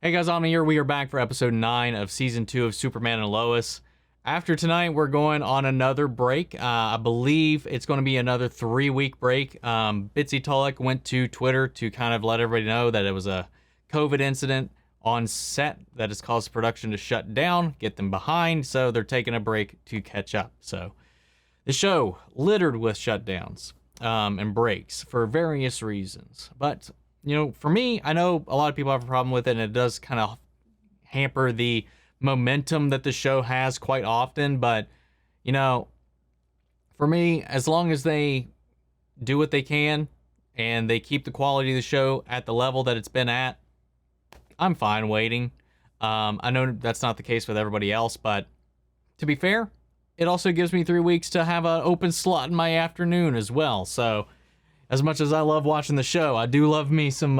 Hey guys, I'm here. We are back for episode 9 of season 2 of Superman and Lois. After tonight, we're going on another break. I believe it's going to be another 3-week break. Bitsy Tulloch went to Twitter to kind of let everybody know that it was a COVID incident on set that has caused production to shut down, get them behind, so they're taking a break to catch up. So the show littered with shutdowns and breaks for various reasons. But you know, for me, I know a lot of people have a problem with it, and it does kind of hamper the momentum that the show has quite often. But, you know, for me, as long as they do what they can and they keep the quality of the show at the level that it's been at, I'm fine waiting. I know that's not the case with everybody else, but to be fair, it also gives me 3 weeks to have an open slot in my afternoon as well. So as much as I love watching the show, I do love me some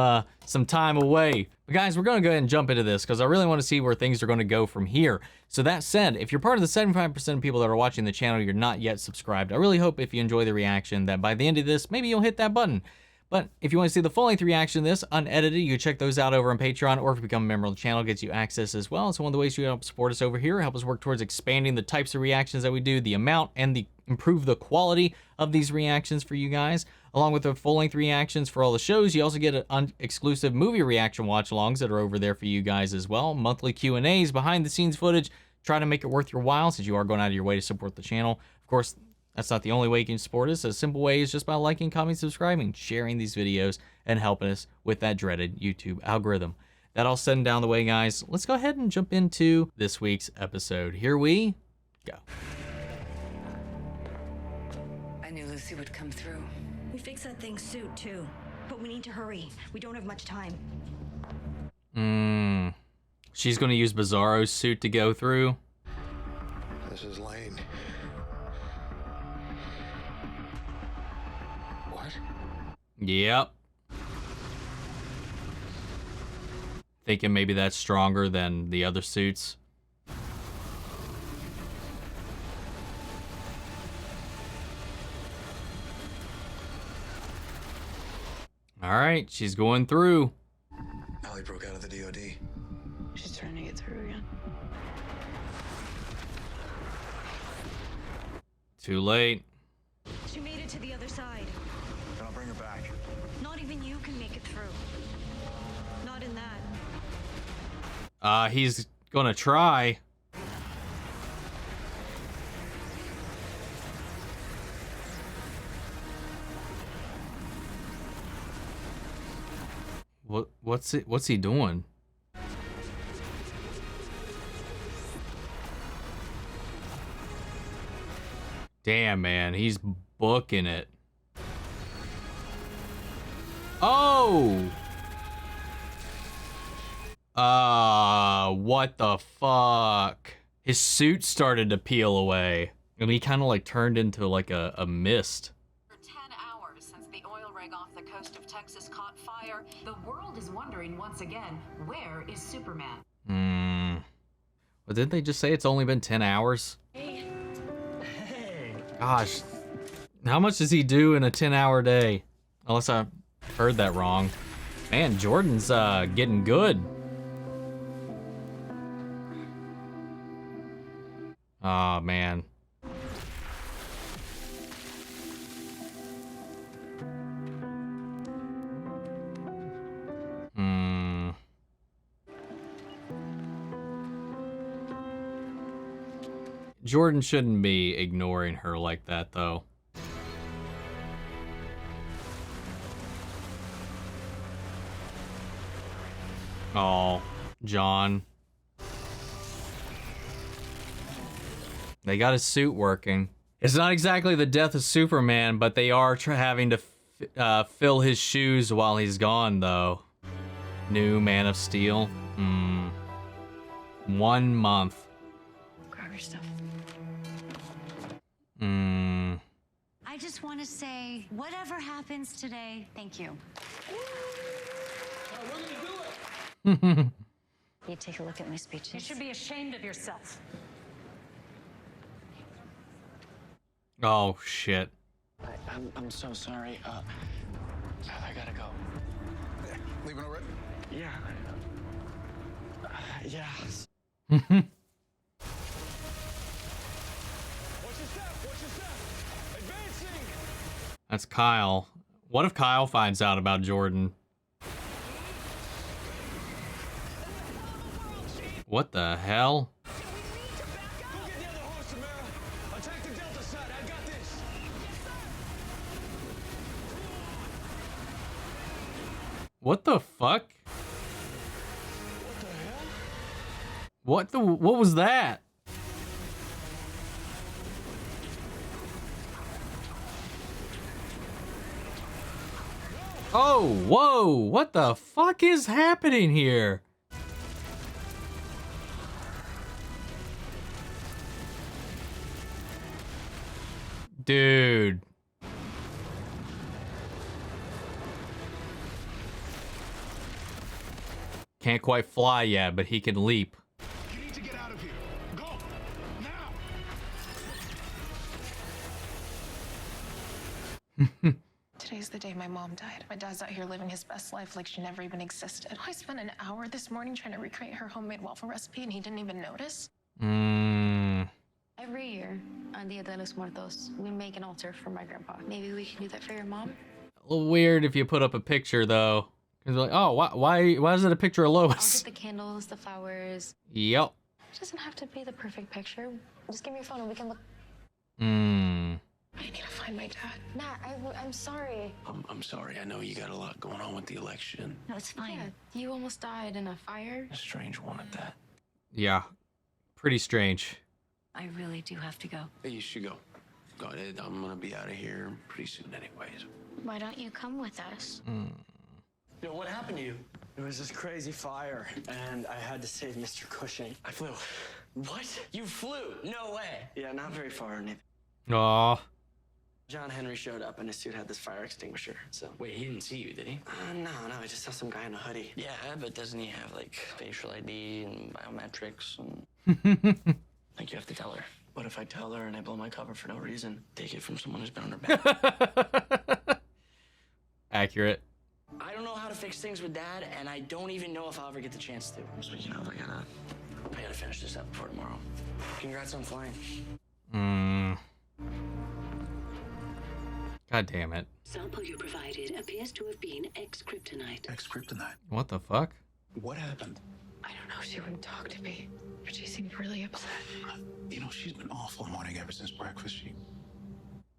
time away. But guys, we're going to go ahead and jump into this because I really want to see where things are going to go from here. So that said, if you're part of the 75% of people that are watching the channel, you're not yet subscribed. I really hope if you enjoy the reaction that by the end of this, maybe you'll hit that button. But if you want to see the full-length reaction to this, unedited, you can check those out over on Patreon, or if you become a member of the channel, it gets you access as well. It's one of the ways you help support us over here, help us work towards expanding the types of reactions that we do, the amount, and improve the quality of these reactions for you guys. Along with the full-length reactions for all the shows, you also get exclusive movie reaction watch-alongs that are over there for you guys as well. Monthly Q&As, behind-the-scenes footage, try to make it worth your while since you are going out of your way to support the channel. Of course, that's not the only way you can support us. A simple way is just by liking, commenting, subscribing, sharing these videos, and helping us with that dreaded YouTube algorithm. That all said and down the way, guys, let's go ahead and jump into this week's episode. Here we go. I knew Lucy would come through. We fixed that thing's suit, too. But we need to hurry. We don't have much time. She's going to use Bizarro's suit to go through. This is Lane. What? Yep. Thinking maybe that's stronger than the other suits. All right, she's going through. Allie broke out of the DOD. She's trying to get through again. Too late. She made it to the other side. Then I'll bring her back. Not even you can make it through. Not in that. He's gonna try. What's he doing? Damn, man, he's booking it. Oh! What the fuck? His suit started to peel away. And he kind of like turned into like a mist. For 10 hours since the oil rig off the coast of Texas caught fire, the world is wondering once again, where is Superman? But didn't they just say it's only been 10 hours? Hey. Gosh, how much does he do in a 10-hour day? Unless I heard that wrong. Man, Jordan's getting good. Oh, man. Jordan shouldn't be ignoring her like that, though. Oh, John. They got his suit working. It's not exactly the death of Superman, but they are having to fill his shoes while he's gone, though. New Man of Steel. 1 month. Grab your stuff. I just want to say, whatever happens today, thank you. You take a look at my speeches. You should be ashamed of yourself. Oh, shit. I'm so sorry. I gotta go. Leaving already? Yeah. Yeah. Watch your step! Watch your step! Advancing! That's Kyle. What if Kyle finds out about Jordan? What the hell? Go get the other horse, Samara! Attack the Delta side, I got this! What the fuck? What the hell? What was that? Oh, whoa, what the fuck is happening here? Dude. Can't quite fly yet, but he can leap. You need to get out of here. Go! Now! Today's the day my mom died. My dad's out here living his best life like she never even existed. I spent an hour this morning trying to recreate her homemade waffle recipe and he didn't even notice. Every year on Dia de los Muertos, we make an altar for my grandpa. Maybe we can do that for your mom? A little weird if you put up a picture, though. Because like, oh, why is it a picture of I'll Lois? get the candles, the flowers. Yep. It doesn't have to be the perfect picture. Just give me your phone and we can look. I need to find my dad. Matt, I'm sorry. I'm sorry. I know you got a lot going on with the election. No, it's fine. Yeah, you almost died in a fire. A strange one at that. Yeah. Pretty strange. I really do have to go. Hey, you should go. Go ahead. I'm gonna be out of here pretty soon anyways. Why don't you come with us? Yo, what happened to you? It was this crazy fire, and I had to save Mr. Cushing. I flew. What? You flew? No way. Yeah, not very far. Aw. John Henry showed up, and his suit had this fire extinguisher, so... Wait, he didn't see you, did he? No, I just saw some guy in a hoodie. Yeah, but doesn't he have, like, facial ID and biometrics and... Think you have to tell her. What if I tell her and I blow my cover for no reason? Take it from someone who's been on her back. Accurate. I don't know how to fix things with Dad, and I don't even know if I'll ever get the chance to. Speaking of, I gotta finish this up before tomorrow. Congrats on flying. God damn it. Sample you provided appears to have been X-kryptonite. X-kryptonite. What the fuck? What happened? I don't know. She wouldn't talk to me, but she seemed really upset. You know, she's been awful morning ever since breakfast.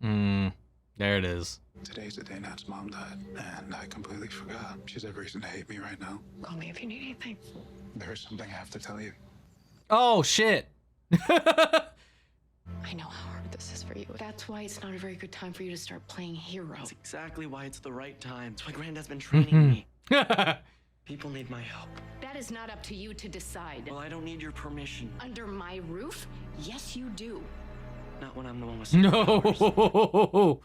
There it is. Today's the day Nat's mom died, and I completely forgot. She has every reason to hate me right now. Call me if you need anything. There's something I have to tell you. Oh, shit. I know how hard this is for you. That's why it's not a very good time for you to start playing hero. That's exactly why it's the right time. That's why Granddad's been training me. People need my help. That is not up to you to decide. Well, I don't need your permission. Under my roof? Yes, you do. Not when I'm the one with superpowers. No.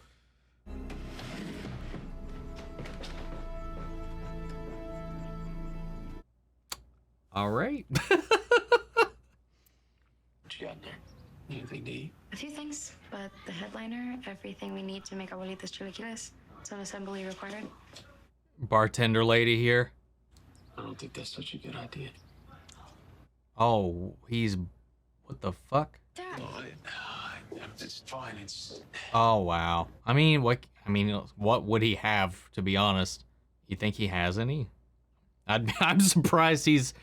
All right. What you got there? Anything to eat? A few things, but the headliner, everything we need to make abuelitas chilaquiles, some assembly required. Bartender lady here. I don't think that's such a good idea. Oh, he's... What the fuck? Dad. Oh, it's fine. It's... Oh, wow. I mean, what would he have, to be honest? You think he has any? I'm surprised he's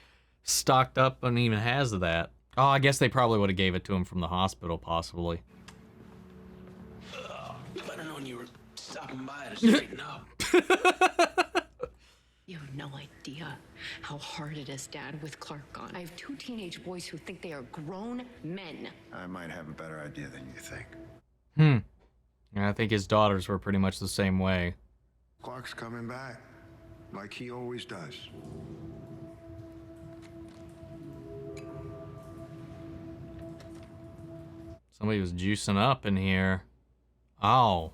stocked up and even has that. Oh, I guess they probably would have gave it to him from the hospital, possibly. If I'd have known you were stopping by to straighten up. You have no idea how hard it is, Dad, with Clark gone. I have two teenage boys who think they are grown men. I might have a better idea than you think. And I think his daughters were pretty much the same way. Clark's coming back, like he always does. Somebody was juicing up in here. Oh.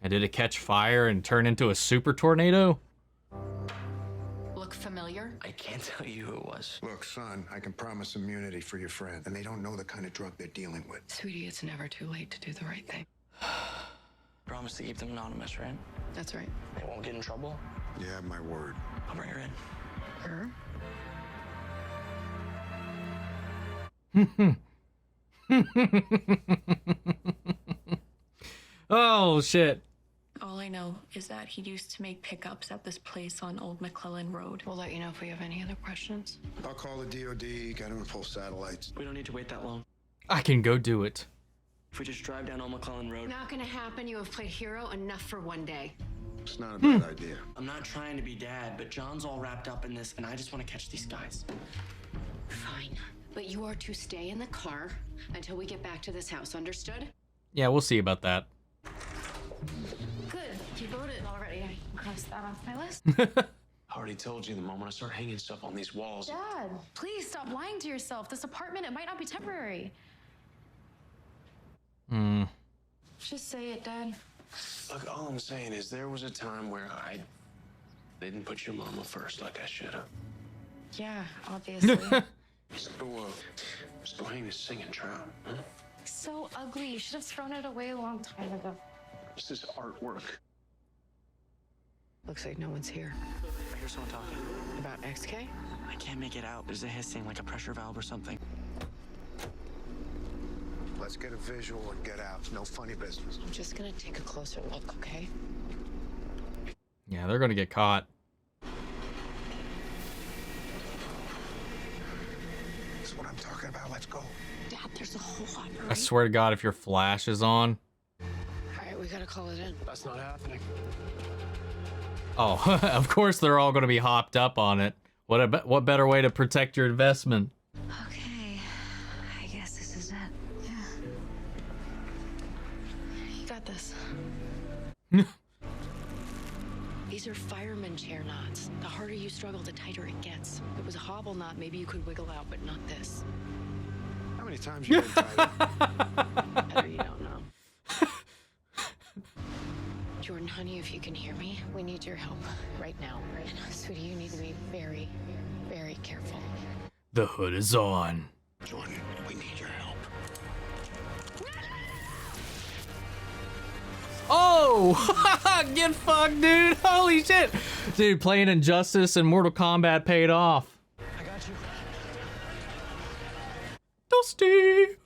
And did it catch fire and turn into a super tornado? Look familiar? I can't tell you who it was. Look, son, I can promise immunity for your friend, and they don't know the kind of drug they're dealing with. Sweetie, it's never too late to do the right thing. Promise to keep them anonymous, right? That's right. They won't get in trouble. You have my word. I'll bring her in. Her? Oh, shit. All I know is that he used to make pickups at this place on Old McClellan Road. We'll let you know if we have any other questions. I'll call the DOD, get him to pull satellites. We don't need to wait that long. I can go do it. If we just drive down Old McClellan Road. Not gonna happen. You have played hero enough for one day. It's not a bad idea. I'm not trying to be dad, but John's all wrapped up in this, and I just want to catch these guys. Fine. But you are to stay in the car until we get back to this house, understood? Yeah, we'll see about that. Good. You voted already. I crossed that off my list. I already told you the moment I start hanging stuff on these walls. Dad, please stop lying to yourself. This apartment, it might not be temporary. Just say it, Dad. Look, all I'm saying is there was a time where I didn't put your mama first like I should have. Yeah, obviously. So hang this singing trout, huh? So ugly. You should have thrown it away a long time ago. This is artwork. Looks like no one's here. I hear someone talking. About XK? I can't make it out. There's a hissing, like a pressure valve or something. Let's get a visual and get out. No funny business. I'm just gonna take a closer look, okay? Yeah, they're gonna get caught. That's what I'm talking about. Let's go. Dad, there's a whole lot. I swear to God, if your flash is on. Alright, we gotta call it in. That's not happening. Oh, of course they're all gonna be hopped up on it. What better way to protect your investment? Okay, I guess this is it. Yeah. You got this. These are fireman chair knots. The harder you struggle, the tighter it gets. If it was a hobble knot, maybe you could wiggle out, but not this. How many times you been tired? Better you don't know. Jordan, honey, if you can hear me, we need your help right now. And, sweetie, you need to be very, very careful. The hood is on. Jordan, we need your help. Oh! Get fucked, dude! Holy shit! Dude, playing Injustice and Mortal Kombat paid off. I got you. Dusty!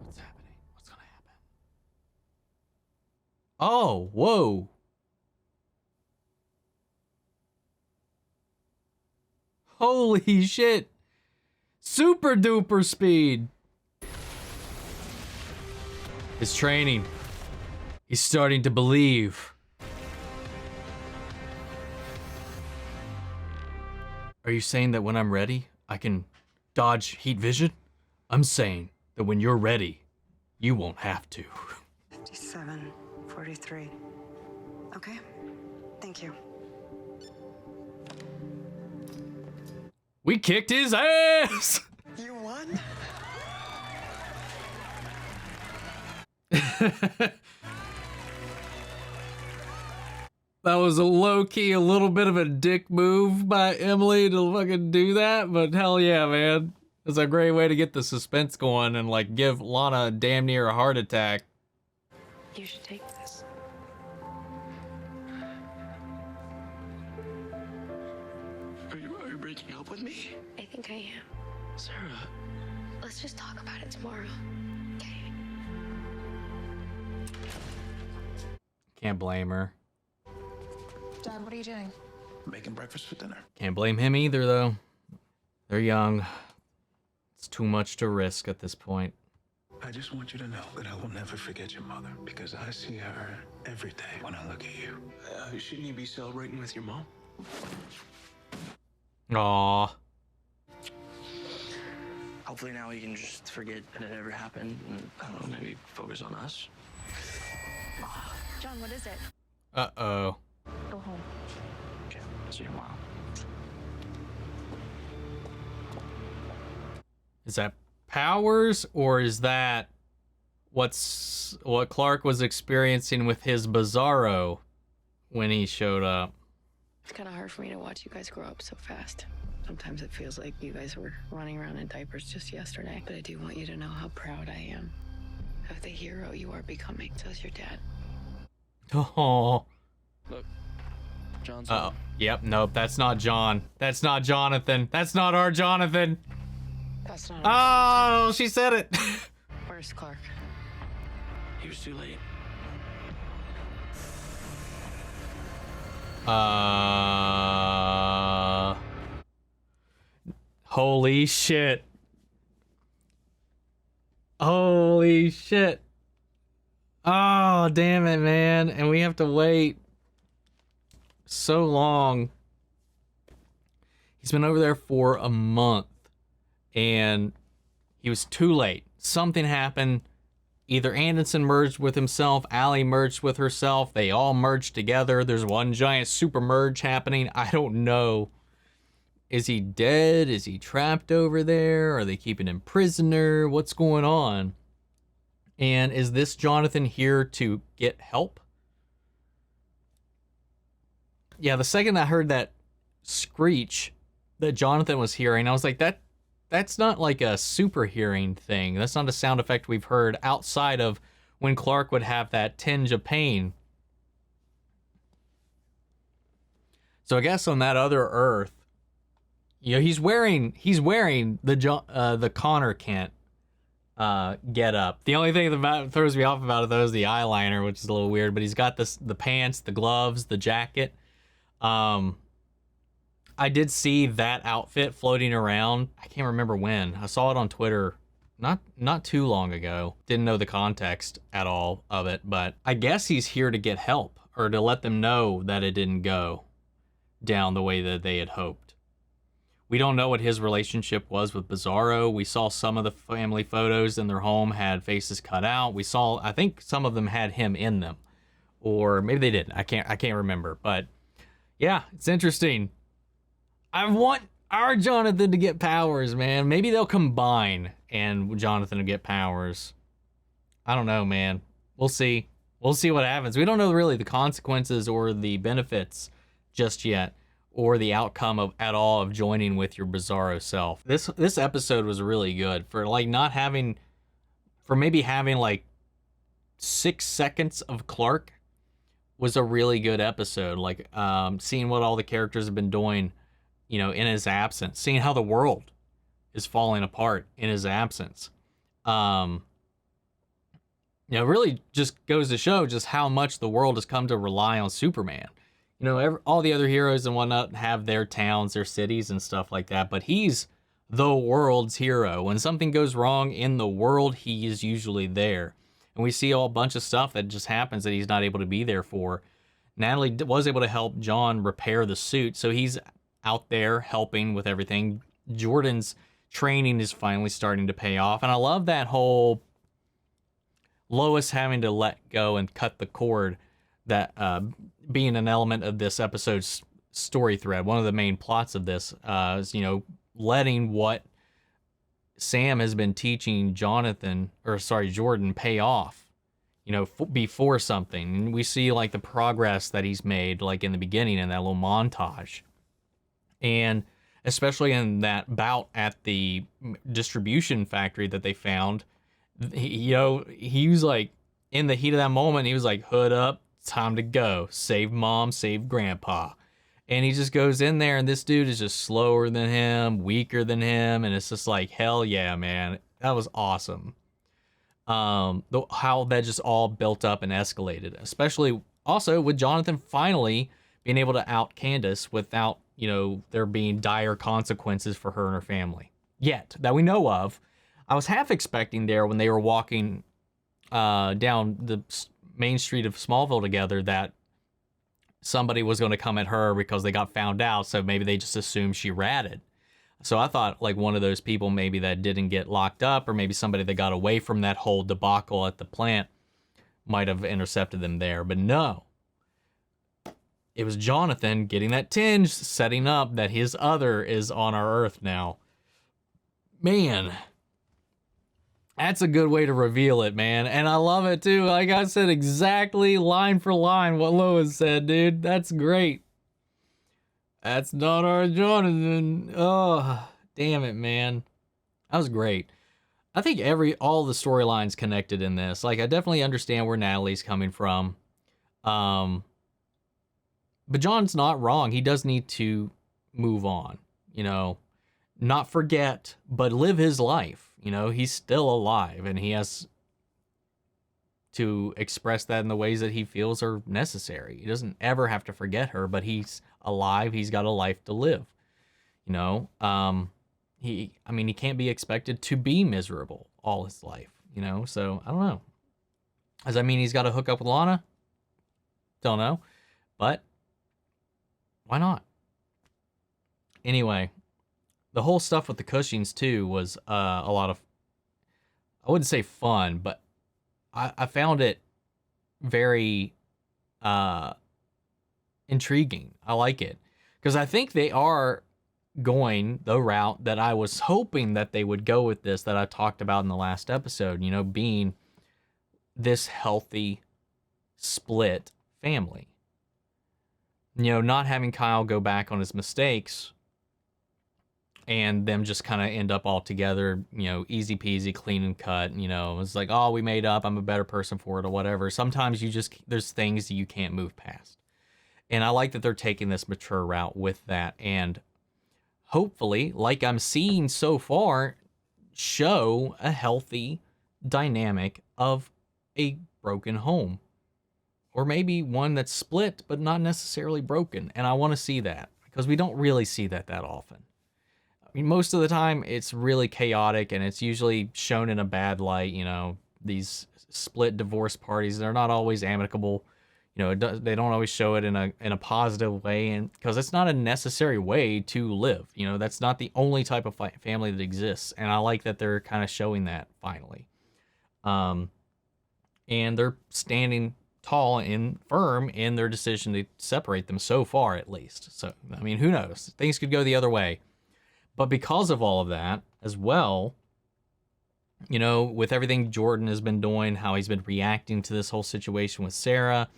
What's happening? What's gonna happen? Oh, whoa. Holy shit. Super duper speed. His training. He's starting to believe. Are you saying that when I'm ready, I can dodge heat vision? I'm saying that when you're ready, you won't have to. 57, 43. Okay, thank you. We kicked his ass! You won? That was a low-key, a little bit of a dick move by Emily to fucking do that, but hell yeah, man. It's a great way to get the suspense going and like give Lana damn near a heart attack. You should take this. Are you breaking up with me? I think I am. Sarah. Let's just talk about it tomorrow. Okay. Can't blame her. Dad, what are you doing? Making breakfast for dinner. Can't blame him either, though. They're young. It's too much to risk at this point. I just want you to know that I will never forget your mother because I see her every day when I look at you. Shouldn't you be celebrating with your mom? Aww. Hopefully now we can just forget that it ever happened and, I don't know, maybe focus on us. John, what is it? Uh-oh. Go home. Okay, see you in a while. Is that powers, or is that what Clark was experiencing with his Bizarro when he showed up? It's kind of hard for me to watch you guys grow up so fast. Sometimes it feels like you guys were running around in diapers just yesterday. But I do want you to know how proud I am of the hero you are becoming. So is your dad. Oh. Look, John's Oh, home. yep, nope, that's not John. That's not Jonathan. That's not our Jonathan. That's not. Oh, she said it. Where's Clark? He was too late. Holy shit. Holy shit. Oh, damn it, man. And we have to wait so long. He's been over there for a month and he was too late. Something happened. Either Anderson merged with himself, Allie merged with herself. They all merged together. There's one giant super merge happening. I don't know. Is he dead? Is he trapped over there? Are they keeping him prisoner? What's going on? And is this Jonathan here to get help? Yeah, the second I heard that screech that Jonathan was hearing, I was like, that's not like a super hearing thing. That's not a sound effect we've heard outside of when Clark would have that tinge of pain. So I guess on that other Earth, you know, he's wearing the Connor Kent get up. The only thing that throws me off about it though is the eyeliner, which is a little weird. But he's got the pants, the gloves, the jacket. I did see that outfit floating around. I can't remember when. I saw it on Twitter not too long ago. Didn't know the context at all of it, but I guess he's here to get help or to let them know that it didn't go down the way that they had hoped. We don't know what his relationship was with Bizarro. We saw some of the family photos in their home had faces cut out. I think some of them had him in them, or maybe they didn't. I can't remember, but yeah, it's interesting. I want our Jonathan to get powers, man. Maybe they'll combine and Jonathan will get powers. I don't know, man. We'll see. We'll see what happens. We don't know really the consequences or the benefits just yet, or the outcome at all of joining with your Bizarro self. This episode was really good for maybe having like 6 seconds of Clark was a really good episode. Like seeing what all the characters have been doing, you know, in his absence, seeing how the world is falling apart in his absence. You know, really just goes to show just how much the world has come to rely on Superman. You know, all the other heroes and whatnot have their towns, their cities and stuff like that, but he's the world's hero. When something goes wrong in the world, he is usually there. And we see a bunch of stuff that just happens that he's not able to be there for. Natalie was able to help John repair the suit, so he's out there helping with everything. Jordan's training is finally starting to pay off, and I love that whole Lois having to let go and cut the cord, that being an element of this episode's story thread. One of the main plots of this is, you know, letting what Sam has been teaching Jordan pay off, you know, before something. And we see like the progress that he's made, like in the beginning in that little montage. And especially in that bout at the distribution factory that they found, he was like, in the heat of that moment, he was like, hood up, time to go. Save mom, save grandpa. And he just goes in there, and this dude is just slower than him, weaker than him, and it's just like, hell yeah, man. That was awesome. How that just all built up and escalated, especially also with Jonathan finally being able to out Candace without, you know, there being dire consequences for her and her family. Yet, that we know of. I was half expecting there when they were walking down the main street of Smallville together that somebody was going to come at her because they got found out, so maybe they just assumed she ratted. So I thought like one of those people maybe that didn't get locked up, or maybe somebody that got away from that whole debacle at the plant might have intercepted them there. But no. It was Jonathan getting that tinge, setting up that his other is on our Earth now. Man, that's a good way to reveal it, man. And I love it too. Like I said, exactly line for line what Lois said, dude. That's great. That's not our Jonathan. Oh, damn it, man. That was great. I think all the storylines connected in this. Like, I definitely understand where Natalie's coming from. But John's not wrong. He does need to move on, not forget, but live his life. He's still alive, and he has to express that in the ways that he feels are necessary. He doesn't ever have to forget her, but he's alive. He's got a life to live. He can't be expected to be miserable all his life, so I don't know. Does that mean he's got to hook up with Lana? Don't know, but why not? Anyway, the whole stuff with the Cushings too was a lot of, I wouldn't say fun, but I found it very intriguing. I like it because I think they are going the route that I was hoping that they would go with this, that I talked about in the last episode, being this healthy split family. Not having Kyle go back on his mistakes and them just kind of end up all together, easy peasy, clean and cut. It's like, oh, we made up, I'm a better person for it or whatever. Sometimes there's things that you can't move past. And I like that they're taking this mature route with that. And hopefully, like I'm seeing so far, show a healthy dynamic of a broken home. Or maybe one that's split, but not necessarily broken. And I want to see that because we don't really see that often. I mean, most of the time it's really chaotic and it's usually shown in a bad light. These split divorce parties, they're not always amicable. They don't always show it in a positive way, and because it's not a necessary way to live. That's not the only type of family that exists. And I like that they're kind of showing that finally. And they're standing tall and firm in their decision to separate them so far, at least. So, I mean, who knows? Things could go the other way. But because of all of that as well, with everything Jordan has been doing, how he's been reacting to this whole situation with Sarah,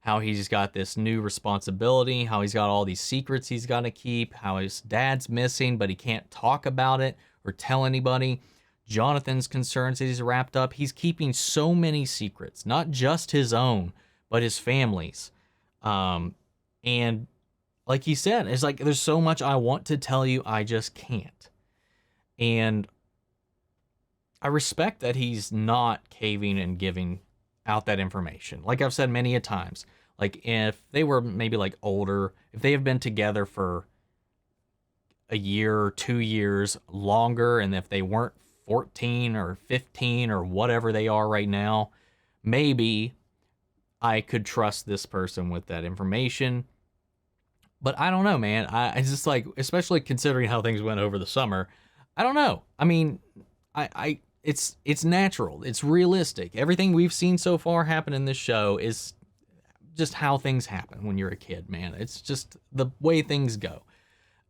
how he's got this new responsibility, how he's got all these secrets he's got to keep, how his dad's missing, but he can't talk about it or tell anybody. Jonathan's concerns that he's wrapped up. He's keeping so many secrets, not just his own, but his family's. And like he said, it's like, there's so much I want to tell you, I just can't. And I respect that he's not caving and giving out that information. Like I've said many a times, like if they were maybe like older, if they have been together for a year or 2 years longer, and if they weren't 14 or 15 or whatever they are right now, maybe I could trust this person with that information. But I don't know, man. I just like, especially considering how things went over the summer, I don't know. I mean, it's natural. It's realistic. Everything we've seen so far happen in this show is just how things happen when you're a kid, man. It's just the way things go.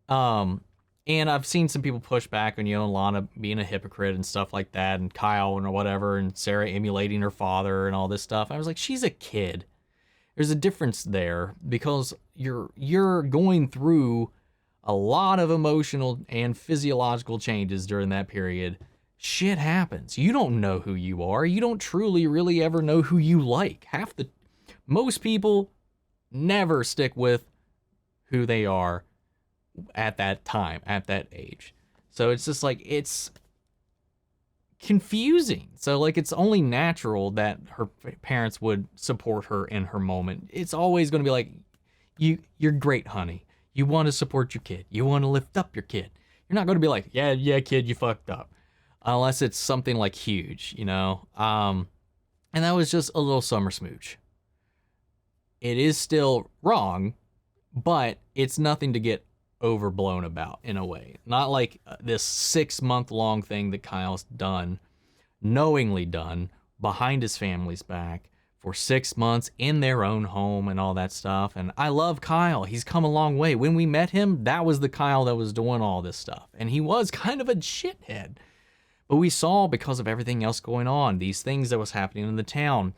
And I've seen some people push back on, Lana being a hypocrite and stuff like that, and Kyle and whatever, and Sarah emulating her father and all this stuff. I was like, she's a kid. There's a difference there because you're going through a lot of emotional and physiological changes during that period. Shit happens. You don't know who you are. You don't truly really ever know who you like. Most people never stick with who they are at that time, at that age. So it's just like, it's confusing. So like, it's only natural that her parents would support her in her moment. It's always going to be like, you're great, honey. You want to support your kid. You want to lift up your kid. You're not going to be like, yeah, kid, you fucked up. Unless it's something like huge, And that was just a little summer smooch. It is still wrong, but it's nothing to get overblown about in a way. Not like this 6-month-long thing that Kyle's done, knowingly done, behind his family's back for 6 months in their own home and all that stuff. And I love Kyle. He's come a long way. When we met him, that was the Kyle that was doing all this stuff. And he was kind of a shithead. But we saw, because of everything else going on, these things that was happening in the town,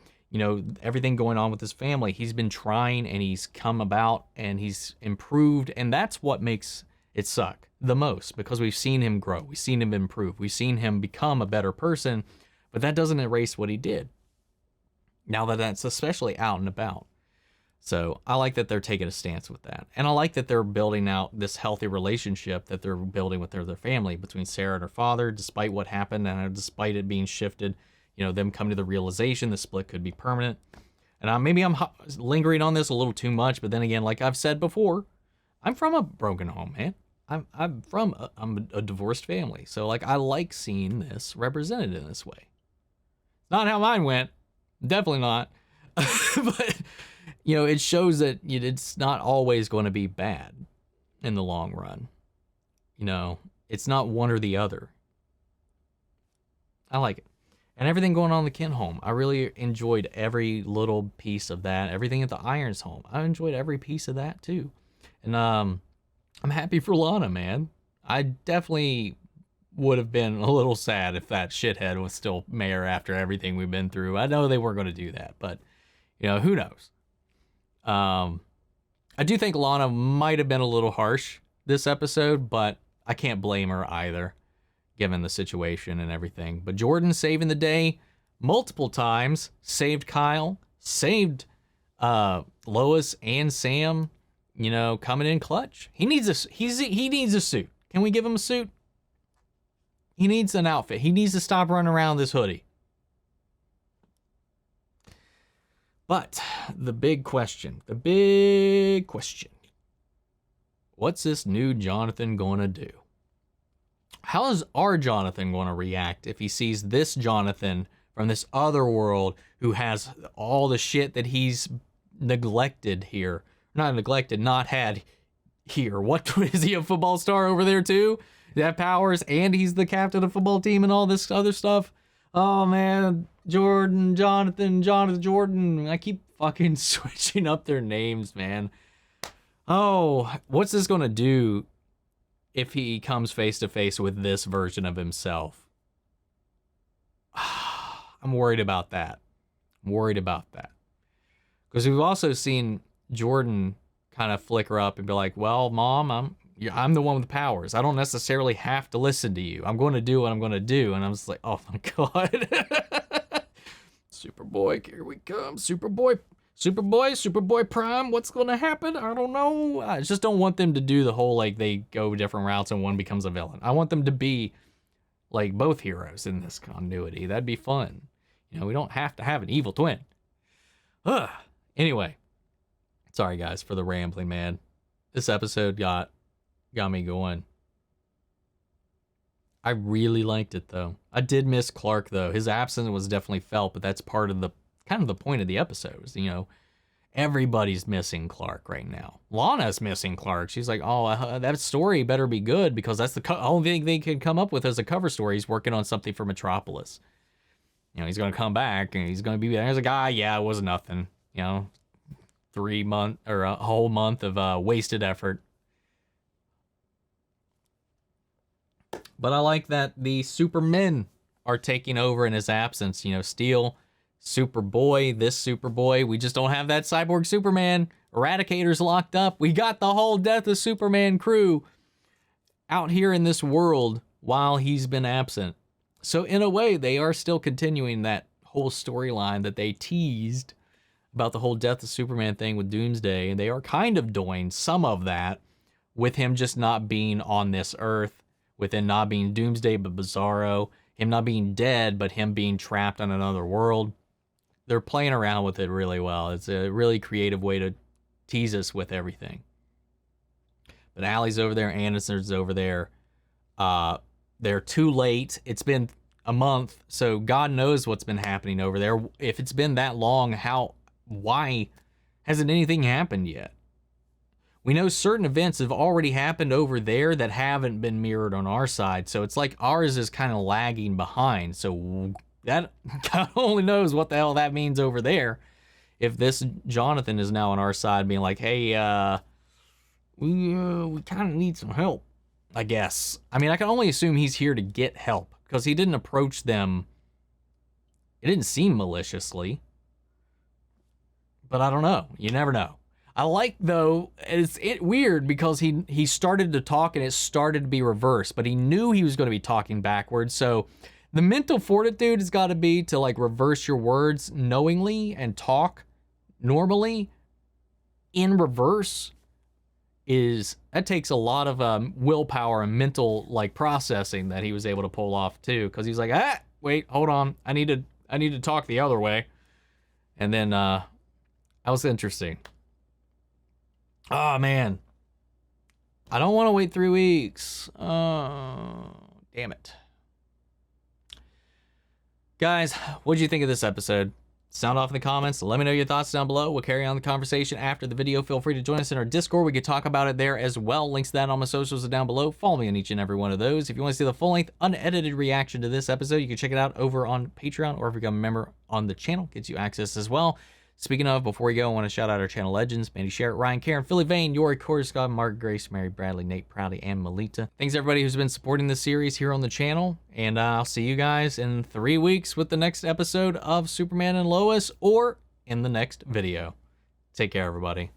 everything going on with his family, he's been trying and he's come about and he's improved. And that's what makes it suck the most, because we've seen him grow. We've seen him improve. We've seen him become a better person, but that doesn't erase what he did. Now that that's especially out and about. So I like that they're taking a stance with that. And I like that they're building out this healthy relationship that they're building with their family between Sarah and her father, despite what happened and despite it being shifted, you know, them coming to the realization the split could be permanent. And maybe I'm lingering on this a little too much, but then again, like I've said before, I'm from a broken home, man. I'm a divorced family. So like I like seeing this represented in this way. Not how mine went. Definitely not. But, you know, it shows that it's not always going to be bad in the long run. You know, it's not one or the other. I like it. And everything going on in the Ken home, I really enjoyed every little piece of that. Everything at the Irons home, I enjoyed every piece of that too. And I'm happy for Lana, man. I definitely would have been a little sad if that shithead was still mayor after everything we've been through. I know they weren't going to do that, but, you know, who knows? I do think Lana might have been a little harsh this episode, but I can't blame her either, given the situation and everything. But Jordan saving the day multiple times, saved Kyle, saved Lois and Sam, you know, coming in clutch. He needs a suit. Can we give him a suit? He needs an outfit. He needs to stop running around this hoodie. But the big question, what's this new Jonathan going to do? How is our Jonathan going to react if he sees this Jonathan from this other world who has all the shit that he's neglected here? Not neglected, not had here. What, is he a football star over there too? That powers, and he's the captain of the football team and all this other stuff. Oh man, Jonathan, Jordan. I keep fucking switching up their names, man. Oh, what's this gonna do if he comes face to face with this version of himself? I'm worried about that. Because we've also seen Jordan kind of flicker up and be like, well, Mom, I'm the one with the powers. I don't necessarily have to listen to you. I'm going to do what I'm going to do. And I'm just like, oh my God. Superboy, here we come. Superboy Prime. What's going to happen? I don't know. I just don't want them to do the whole, like, they go different routes and one becomes a villain. I want them to be like both heroes in this continuity. That'd be fun. You know, we don't have to have an evil twin. Anyway, sorry guys for the rambling, man. This episode got me going. I really liked it though. I did miss Clark though. His absence was definitely felt, but that's part of the kind of the point of the episode. You know, everybody's missing Clark right now. Lana's missing Clark. She's like, oh, that story better be good because that's the only thing they can come up with as a cover story. He's working on something for Metropolis. You know, he's going to come back and he's going to be there's a guy. Yeah, it was nothing. You know, 3 months or a whole month of wasted effort. But I like that the Supermen are taking over in his absence. You know, Steel, Superboy, this Superboy. We just don't have that Cyborg Superman. Eradicator's locked up. We got the whole Death of Superman crew out here in this world while he's been absent. So in a way, they are still continuing that whole storyline that they teased about the whole Death of Superman thing with Doomsday. And they are kind of doing some of that with him just not being on this earth. With him not being Doomsday, but Bizarro. Him not being dead, but him being trapped on another world. They're playing around with it really well. It's a really creative way to tease us with everything. But Allie's over there. Anderson's over there. They're too late. It's been a month, so God knows what's been happening over there. If it's been that long, why hasn't anything happened yet? We know certain events have already happened over there that haven't been mirrored on our side. So it's like ours is kind of lagging behind. So that God only knows what the hell that means over there. If this Jonathan is now on our side being like, hey, we kind of need some help, I guess. I mean, I can only assume he's here to get help because he didn't approach them. It didn't seem maliciously. But I don't know. You never know. I like, though, it's weird because he started to talk and it started to be reversed, but he knew he was going to be talking backwards. So the mental fortitude has got to be to like reverse your words knowingly and talk normally in reverse that takes a lot of willpower and mental like processing that he was able to pull off too, because he's like, wait, hold on, I need to talk the other way. And then that was interesting. Oh man, I don't want to wait 3 weeks. Damn it. Guys, what did you think of this episode? Sound off in the comments. Let me know your thoughts down below. We'll carry on the conversation after the video. Feel free to join us in our Discord. We could talk about it there as well. Links to that on my socials are down below. Follow me on each and every one of those. If you want to see the full-length, unedited reaction to this episode, you can check it out over on Patreon, or if you become a member on the channel, gets you access as well. Speaking of, before we go, I want to shout out our channel legends: Mandy Sherritt, Ryan Karen, Philly Vane, Yori Korscott, Margaret Grace, Mary Bradley, Nate Prouty, and Melita. Thanks everybody who's been supporting this series here on the channel, and I'll see you guys in 3 weeks with the next episode of Superman and Lois, or in the next video. Take care, everybody.